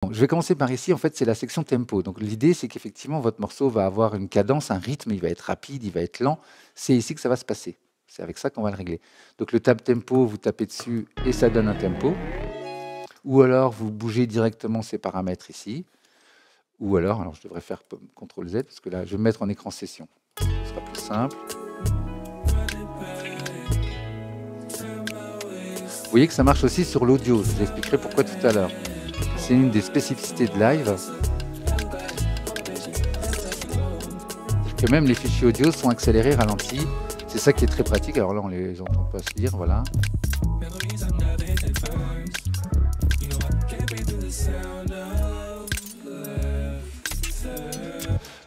Bon, je vais commencer par ici, en fait, c'est la section tempo. Donc l'idée, c'est qu'effectivement, votre morceau va avoir une cadence, un rythme, il va être rapide, il va être lent. C'est ici que ça va se passer. C'est avec ça qu'on va le régler. Donc le tab tempo, vous tapez dessus et ça donne un tempo. Ou alors, vous bougez directement ces paramètres ici. Ou alors je devrais faire CTRL Z, parce que là, je vais me mettre en écran session. Ce sera plus simple. Vous voyez que ça marche aussi sur l'audio. Je vous expliquerai pourquoi tout à l'heure. C'est une des spécificités de live. Que même les fichiers audio sont accélérés, ralentis. C'est ça qui est très pratique. Alors là, on les entend pas se lire, voilà.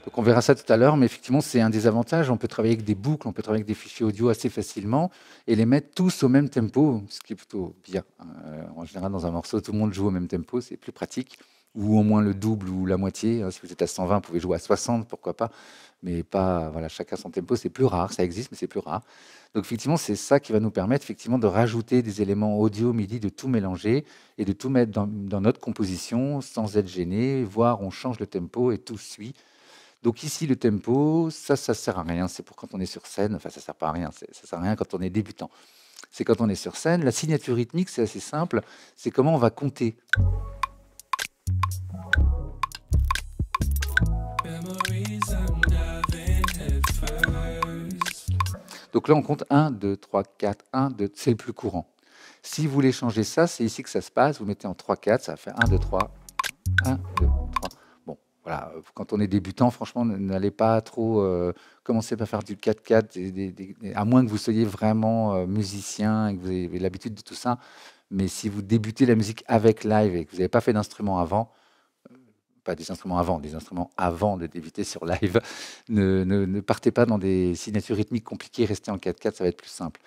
Donc on verra ça tout à l'heure, mais effectivement, c'est un des avantages. On peut travailler avec des boucles, on peut travailler avec des fichiers audio assez facilement et les mettre tous au même tempo, ce qui est plutôt bien. En général, dans un morceau, tout le monde joue au même tempo, c'est plus pratique. Ou au moins le double ou la moitié. Si vous êtes à 120, vous pouvez jouer à 60, pourquoi pas. Mais pas, voilà, chacun son tempo, c'est plus rare. Ça existe, mais c'est plus rare. Donc effectivement, c'est ça qui va nous permettre effectivement de rajouter des éléments audio, MIDI, de tout mélanger et de tout mettre dans notre composition sans être gêné, voire on change le tempo et tout suit. Donc ici, le tempo, ça sert à rien. C'est pour quand on est sur scène. Enfin, ça sert pas à rien. Ça sert à rien quand on est débutant. C'est quand on est sur scène. La signature rythmique, c'est assez simple. C'est comment on va compter. Donc là, on compte 1, 2, 3, 4, 1, 2. C'est le plus courant. Si vous voulez changer ça, c'est ici que ça se passe. Vous mettez en 3, 4. Ça va faire 1, 2, 3. 1, 2, 3. Bon, voilà. Quand on est débutant, franchement, n'allez pas trop commencer par faire du 4-4, à moins que vous soyez vraiment musicien et que vous avez l'habitude de tout ça. Mais si vous débutez la musique avec live et que vous n'avez pas fait d'instrument avant, pas des instruments avant de débuter sur live, ne partez pas dans des signatures rythmiques compliquées, restez en 4-4, ça va être plus simple.